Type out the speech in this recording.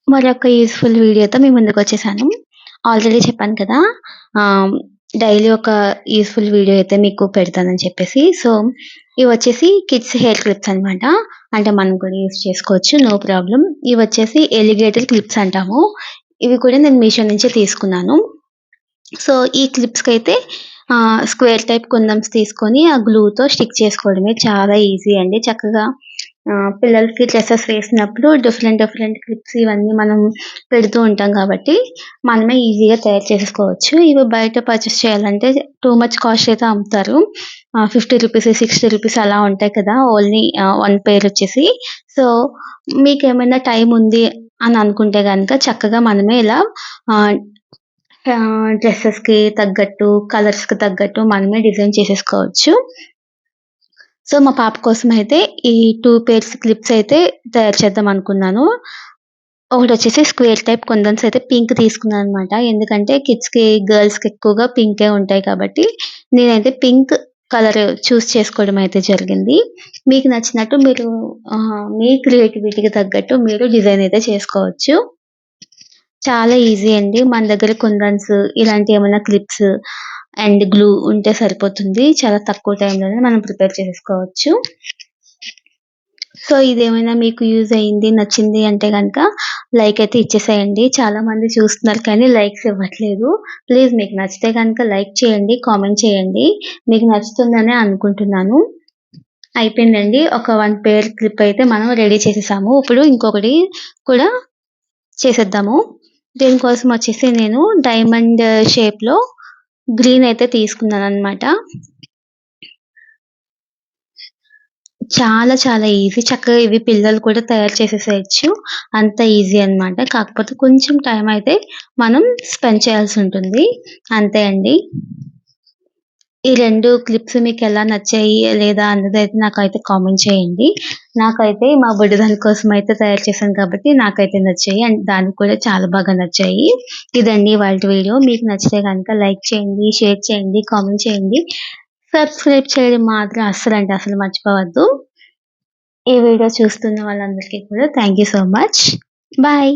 మరొక యూజ్‌ఫుల్ వీడియోతో మీ ముందుకొచ్చేసాను. ఆల్రెడీ చెప్పాను కదా! డైలీ ఒక యూజ్‌ఫుల్ వీడియో అయితే మీకు పెడతానని చెప్పేసి. సో, ఇవొచ్చేసి కిడ్స్ హెయిర్ క్లిప్స్ అనమాట. అంటే మనం కూడా యూజ్ చేసుకోవచ్చు. No problem. ఇవొచ్చేసి ఎలిగేటర్ క్లిప్స్ అంటాము. ఇవి కూడా నేను మీషో నుంచే తీసుకున్నాను. సో, ఈ క్లిప్స్‌కైతే స్క్వేర్ టైప్ కుందన్స్ తీసుకొని ఆ గ్లూతో స్టిక్ చేసుకోవడమే. చాలా ఈజీ అండి. చక్కగా పిల్లలకి డ్రెసెస్ వేసినప్పుడు డిఫరెంట్ డిఫరెంట్ క్లిప్స్ ఇవన్నీ మనం పెడుతూ ఉంటాం కాబట్టి, మనమే ఈజీగా తయారు చేసేసుకోవచ్చు. ఇవి బయట పర్చేస్ చేయాలంటే టూ మచ్ కాస్ట్ అయితే అమ్ముతారు. 50 రూపీస్, 60 రూపీస్ అలా ఉంటాయి కదా! ఓన్లీ వన్ పెయిర్ వచ్చేసి. సో, మీకేమైనా టైం ఉంది అని అనుకుంటే గనక చక్కగా మనమే ఇలా ఆహ్, డ్రెసెస్‌కి తగ్గట్టు, కలర్స్‌కి తగ్గట్టు మనమే డిజైన్ చేసేసుకోవచ్చు. సో, మా పాప కోసమయితే ఈ 2 పెయిర్స్ క్లిప్స్ అయితే తయారు చేద్దాం అనుకున్నాను. ఒకటొచ్చేసి స్క్వేర్ టైప్ కుందన్స్ అయితే పింక్ తీసుకున్నాననమాట. ఎందుకంటే కిడ్స్‌కి, గర్ల్స్‌కి ఎక్కువగా పింకే ఉంటాయి కాబట్టి, నేనైతే పింక్ కలర్ చేసుకోవడం అయితే జరిగింది. మీకు నచ్చినట్టు మీరు మీ క్రియేటివిటీకి తగ్గట్టు మీరు డిజైన్ అయితే చేసుకోవచ్చు. చాలా ఈజీ అండి. మన దగ్గర కుందన్స్ ఇలాంటియేమన్నా క్లిప్స్ అండ్ గ్లూ ఉంటే సరిపోతుంది. చాలా తక్కువ టైంలోనే మనం ప్రిపేర్ చేసేసుకోవచ్చు. సో, ఇదేమైనా మీకు యూజ్ అయింది, నచ్చింది అంటే గనక లైక్ అయితే ఇచ్చేసేయండి. చాలా మంది చూస్తున్నారు కానీ లైక్స్ ఇవ్వట్లేదు. ప్లీజ్ మీకు నచ్చితే గనక లైక్ చేయండి, కామెంట్ చేయండి. మీకు నచ్చుతుందనే అనుకుంటున్నాను. అయిపోయిందండి. ఒక 1 పెయిర్ క్లిప్ అయితే మనం రెడీ చేసేసాము. ఇప్పుడు ఇంకొకటి కూడా చేసేద్దాము. దీనికోసం వచ్చేసి నేను డైమండ్ షేప్‌లో గ్రీన్ అయితే తీసుకున్నాననమాట. చాలా చాలా ఈజీ. చక్కగా ఇవి పిల్లలు కూడా తయారు చేసేసేయొచ్చు. అంత ఈజీ అనమాట. కాకపోతే కొంచెం టైం అయితే మనం స్పెండ్ చేయాల్సుంటుంది. అంతే అండి. ఈ 2 క్లిప్స్ మీకెలా నచ్చాయి లేదా అన్నదైతే నాకైతే కామెంట్ చేయండి. నాకైతే మా బుడ్డదాని కోసం అయితే తయారు చేశాను కాబట్టి నాకైతే నచ్చాయి. అండ్ దానికి కూడా చాలా బాగా నచ్చాయి. ఇదండి ఇవాల్టి వీడియో. మీకు నచ్చితే గనక లైక్ చేయండి, షేర్ చేయండి, కామెంట్ చేయండి. సబ్స్క్రైబ్ చేయడం మాత్రం అస్సలంటే అసలు మర్చిపోవద్దు. ఈ వీడియో చూస్తున్న వాళ్ళందరికీ కూడా thank you so much. Bye.